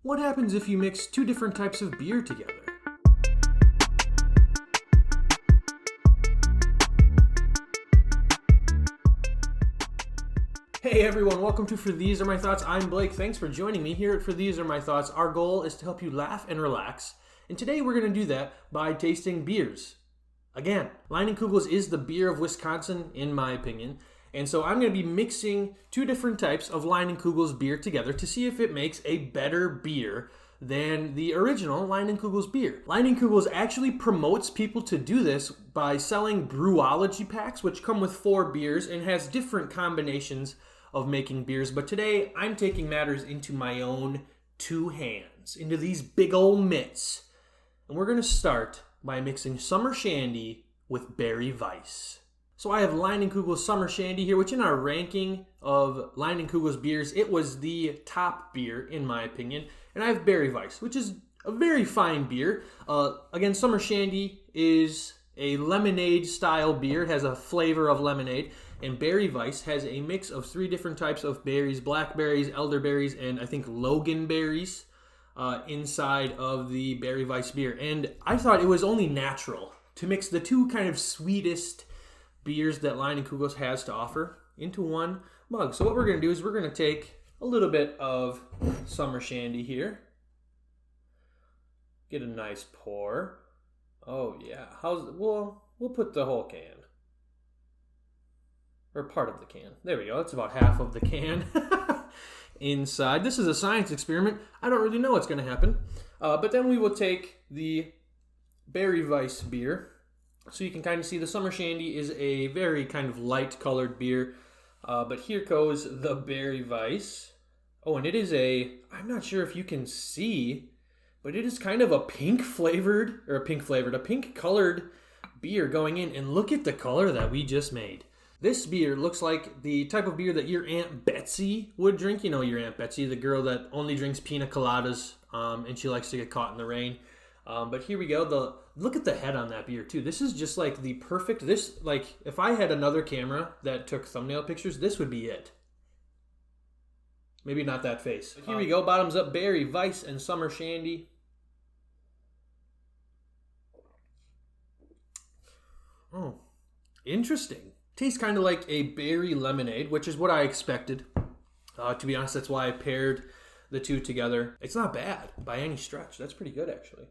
What happens if you mix two different types of beer together? Hey everyone, welcome to For These Are My Thoughts. I'm Blake. Thanks for joining me here at For These Are My Thoughts. Our goal is to help you laugh and relax. And today we're going to do that by tasting beers. Again, Leinenkugel is the beer of Wisconsin, in my opinion. And so I'm going to be mixing two different types of Leinenkugel beer together to see if it makes a better beer than the original Leinenkugel beer. Leinenkugel actually promotes people to do this by selling brewology packs, which come with 4 beers and has different combinations of making beers. But today, I'm taking matters into my own 2 hands, into these big old mitts. And we're going to start by mixing Summer Shandy with Berry Weiss. So I have Leinenkugel Summer Shandy here, which in our ranking of Leinenkugel beers, it was the top beer, in my opinion. And I have Berry Weiss, which is a very fine beer. Again, Summer Shandy is a lemonade-style beer. It has a flavor of lemonade. And Berry Weiss has a mix of 3 different types of berries, blackberries, elderberries, and I think loganberries inside of the Berry Weiss beer. And I thought it was only natural to mix the 2 kind of sweetest beers that Leinenkugel has to offer into one mug. So what we're going to do is we're going to take a little bit of Summer Shandy here. Get a nice pour. Oh yeah, we'll put the whole can. Or part of the can. There we go. That's about half of the can inside. This is a science experiment. I don't really know what's going to happen. But then we will take the Berry Weiss beer. So you can kind of see the Summer Shandy is a very kind of light colored beer. But here goes the Berry Weiss. Oh, and it is I'm not sure if you can see, but it is kind of a pink colored beer going in. And look at the color that we just made. This beer looks like the type of beer that your Aunt Betsy would drink. You know your Aunt Betsy, the girl that only drinks pina coladas, and she likes to get caught in the rain. But here we go. Look at the head on that beer too. This is just like the perfect. If I had another camera that took thumbnail pictures, this would be it. Maybe not that face. But here we go. Bottoms up, Berry Weiss and Summer Shandy. Oh, interesting. Tastes kind of like a berry lemonade, which is what I expected. To be honest, that's why I paired the 2 together. It's not bad by any stretch. That's pretty good, actually.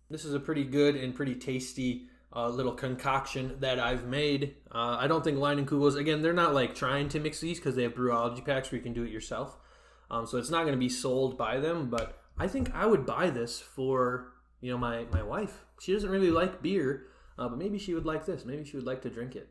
This is a pretty good and pretty tasty little concoction that I've made. I don't think Leinenkugel, again, they're not like trying to mix these because they have brewology packs where you can do it yourself. So it's not going to be sold by them, but I think I would buy this for, my wife. She doesn't really like beer, but maybe she would like this. Maybe she would like to drink it.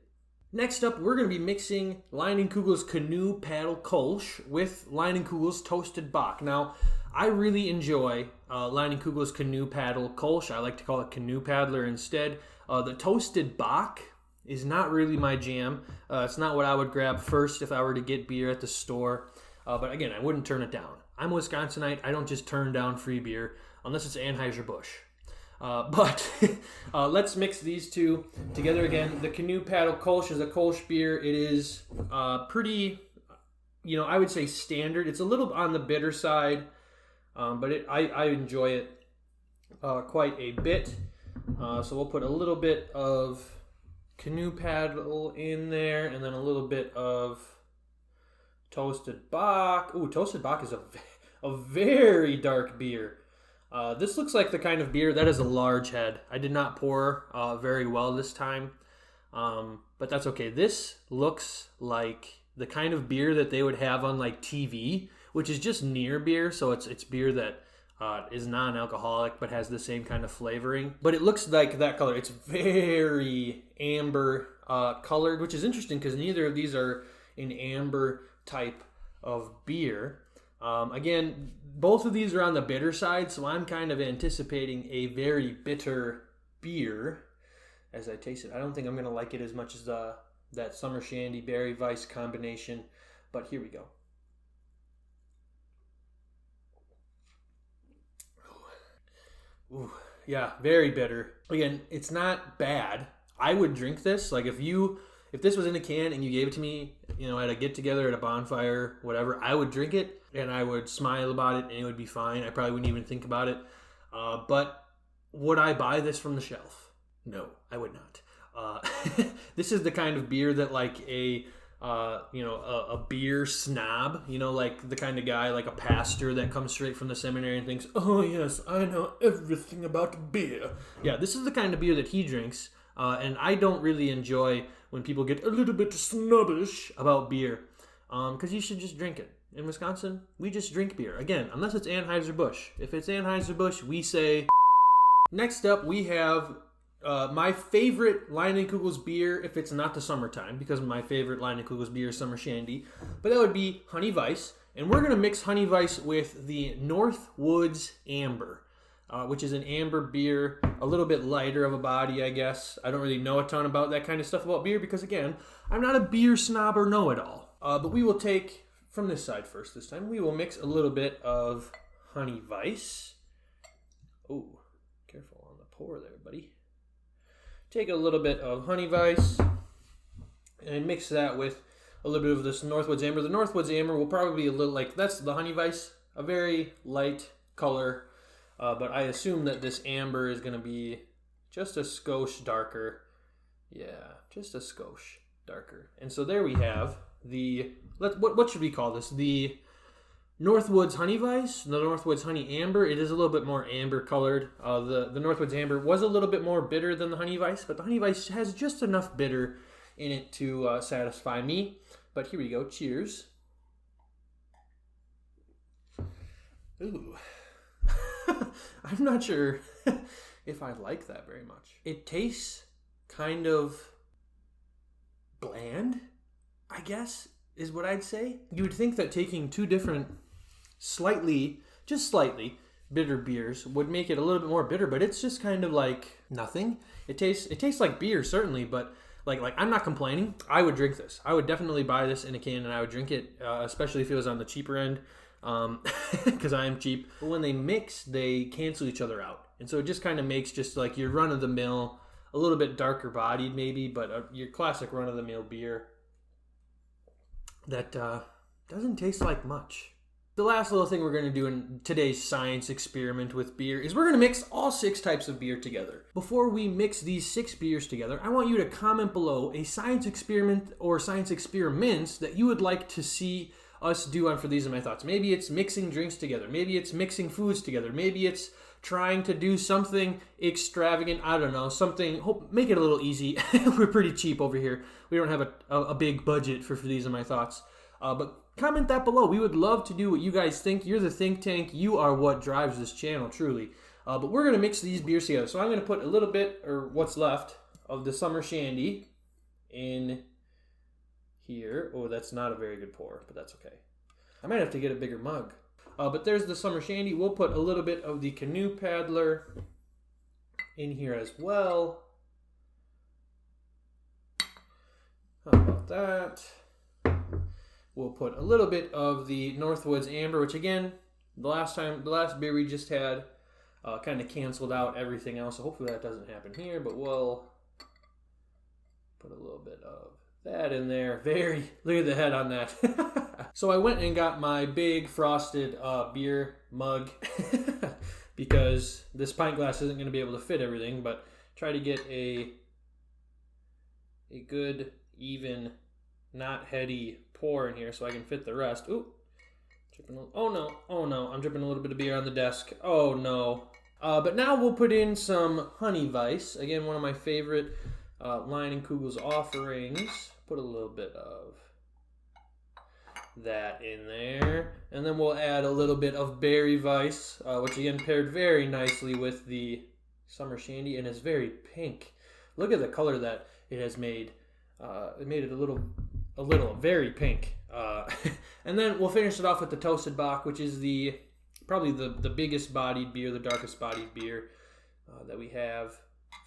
Next up, we're going to be mixing Leinenkugel Canoe Paddle Kolsch with Leinenkugel Toasted Bock. Now, I really enjoy Leinenkugel Canoe Paddle Kolsch. I like to call it Canoe Paddler instead. The Toasted Bock is not really my jam. It's not what I would grab first if I were to get beer at the store. But again, I wouldn't turn it down. I'm a Wisconsinite. I don't just turn down free beer unless it's Anheuser-Busch. But let's mix these 2 together again. The Canoe Paddle Kolsch is a Kolsch beer. It is pretty, I would say standard. It's a little on the bitter side, but I enjoy it quite a bit. So we'll put a little bit of Canoe Paddle in there, and then a little bit of Toasted Bock. Ooh, Toasted Bock is a very dark beer. This looks like the kind of beer that has a large head. I did not pour very well this time, but that's okay. This looks like the kind of beer that they would have on like TV, which is just near beer. So it's beer that is non-alcoholic but has the same kind of flavoring. But it looks like that color. It's very amber colored, which is interesting because neither of these are an amber type of beer. Again, both of these are on the bitter side, so I'm kind of anticipating a very bitter beer as I taste it. I don't think I'm going to like it as much as that Summer Shandy Berry Weiss combination, but here we go. Ooh, yeah, very bitter. Again, it's not bad. I would drink this. Like if you If this was in a can and you gave it to me, at a get-together, at a bonfire, whatever, I would drink it and I would smile about it and it would be fine. I probably wouldn't even think about it. But would I buy this from the shelf? No, I would not. This is the kind of beer that like a beer snob, like the kind of guy, like a pastor that comes straight from the seminary and thinks, oh yes, I know everything about beer. Yeah, this is the kind of beer that he drinks. And I don't really enjoy when people get a little bit snobbish about beer, because you should just drink it. In Wisconsin, we just drink beer. Again, unless it's Anheuser-Busch. If it's Anheuser-Busch, we say. Next up, we have my favorite Leinenkugel's beer, if it's not the summertime, because my favorite Leinenkugel's beer is Summer Shandy, but that would be Honey Weiss. And we're going to mix Honey Weiss with the Northwoods Amber, which is an amber beer, a little bit lighter of a body, I guess. I don't really know a ton about that kind of stuff about beer because, again, I'm not a beer snob or know-it-all. But we will take, from this side first this time, we will mix a little bit of Honey Weiss. Oh, careful on the pour there, buddy. Take a little bit of Honey Weiss and mix that with a little bit of this Northwoods Amber. The Northwoods Amber will probably be a little like, that's the Honey Weiss, a very light color. But I assume that this amber is going to be just a skosh darker. Yeah, just a skosh darker. And so there we have the, what should we call this? The Northwoods Honey Weiss, the Northwoods Honey Amber. It is a little bit more amber colored. The Northwoods Amber was a little bit more bitter than the Honey Weiss, but the Honey Weiss has just enough bitter in it to satisfy me. But here we go. Cheers. Ooh. I'm not sure if I like that very much. It tastes kind of bland, I guess, is what I'd say. You would think that taking two different just slightly bitter beers would make it a little bit more bitter, but it's just kind of like nothing. It tastes like beer, certainly, but like I'm not complaining. I would drink this. I would definitely buy this in a can and I would drink it, especially if it was on the cheaper end. Because I am cheap. But when they mix, they cancel each other out. And so it just kind of makes just like your run-of-the-mill, a little bit darker bodied maybe, but your classic run-of-the-mill beer that doesn't taste like much. The last little thing we're going to do in today's science experiment with beer is we're going to mix all 6 types of beer together. Before we mix these 6 beers together, I want you to comment below a science experiment or science experiments that you would like to see us do on For These Are My Thoughts. Maybe it's mixing drinks together. Maybe it's mixing foods together. Maybe it's trying to do something extravagant. I don't know. Make it a little easy. We're pretty cheap over here. We don't have a big budget for These Are My Thoughts. But comment that below. We would love to do what you guys think. You're the think tank. You are what drives this channel, truly. But we're going to mix these beers together. So I'm going to put a little bit, or what's left, of the Summer Shandy in here. Oh, that's not a very good pour, but that's okay. I might have to get a bigger mug. But there's the Summer Shandy. We'll put a little bit of the Canoe Paddler in here as well. How about that? We'll put a little bit of the Northwoods Amber, which again, the last beer we just had kind of canceled out everything else. So hopefully that doesn't happen here, but we'll put a little bit of that in there. Look at the head on that. So I went and got my big frosted beer mug because this pint glass isn't going to be able to fit everything, but try to get a good, even, not heady pour in here so I can fit the rest. Ooh, oh no, I'm dripping a little bit of beer on the desk. Oh no. But now we'll put in some Honey Weiss. Again, one of my favorite Leinenkugel's offerings. Put a little bit of that in there. And then we'll add a little bit of Berry Weiss, which again paired very nicely with the Summer Shandy and is very pink. Look at the color that it has made. It made it a little very pink. And then we'll finish it off with the Toasted Bock, which is probably the biggest bodied beer, the darkest bodied beer that we have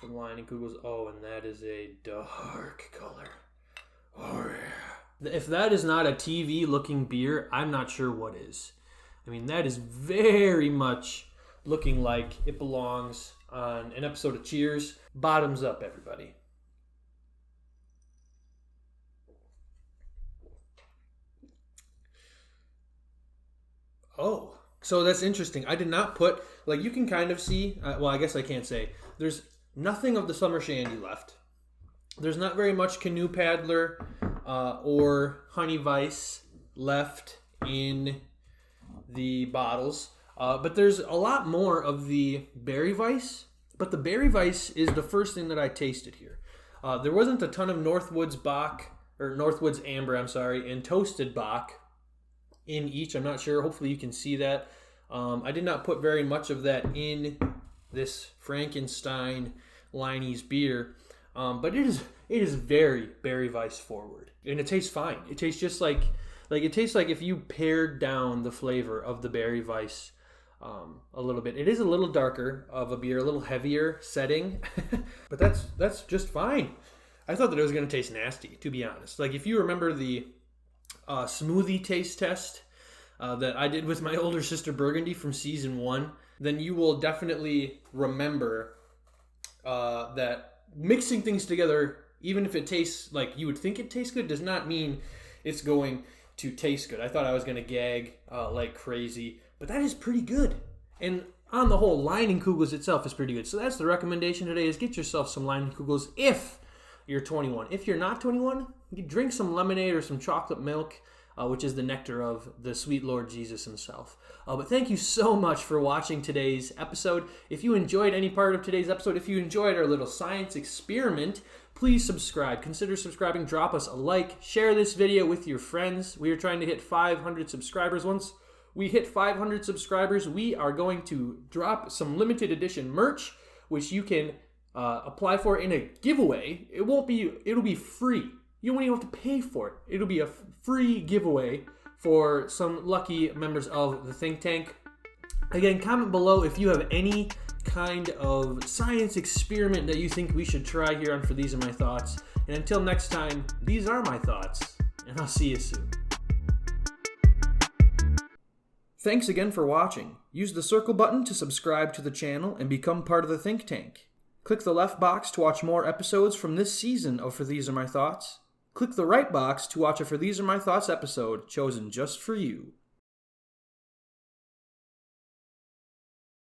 from Leinenkugels. Oh, and that is a dark color. Oh yeah. If that is not a TV looking beer, I'm not sure what is. I mean, that is very much looking like it belongs on an episode of Cheers. Bottoms up, everybody. Oh, so that's interesting. I did not put, like, you can kind of see, well, I guess I can't say. There's nothing of the Summer Shandy left. There's not very much Canoe Paddler or Honey Weiss left in the bottles. But there's a lot more of the Berry Weiss. But the Berry Weiss is the first thing that I tasted here. There wasn't a ton of Northwoods Bock, or Northwoods Amber, and Toasted Bock in each. I'm not sure. Hopefully you can see that. I did not put very much of that in this Frankenstein Leine's beer. But it is very Berry Weiss forward. And it tastes fine. It tastes just like it tastes like if you pared down the flavor of the Berry Weiss a little bit. It is a little darker of a beer, a little heavier setting, but that's just fine. I thought that it was going to taste nasty, to be honest. Like, if you remember the smoothie taste test that I did with my older sister Burgundy from season 1, then you will definitely remember that mixing things together, even if it tastes like you would think it tastes good, does not mean it's going to taste good. I thought I was going to gag like crazy, but that is pretty good. And on the whole, Leinenkugels itself is pretty good. So that's the recommendation today, is get yourself some Leinenkugels if you're 21. If you're not 21, you drink some lemonade or some chocolate milk, which is the nectar of the sweet Lord Jesus himself. But thank you so much for watching today's episode. If you enjoyed any part of today's episode, if you enjoyed our little science experiment, please subscribe. Consider subscribing. Drop us a like. Share this video with your friends. We are trying to hit 500 subscribers. Once we hit 500 subscribers, we are going to drop some limited edition merch, which you can apply for in a giveaway. It'll be free. You won't even have to pay for it. It'll be a free giveaway for some lucky members of the think tank. Again, comment below if you have any kind of science experiment that you think we should try here on For These Are My Thoughts. And until next time, these are my thoughts, and I'll see you soon. Thanks again for watching. Use the circle button to subscribe to the channel and become part of the think tank. Click the left box to watch more episodes from this season of For These Are My Thoughts. Click the right box to watch a For These Are My Thoughts episode chosen just for you.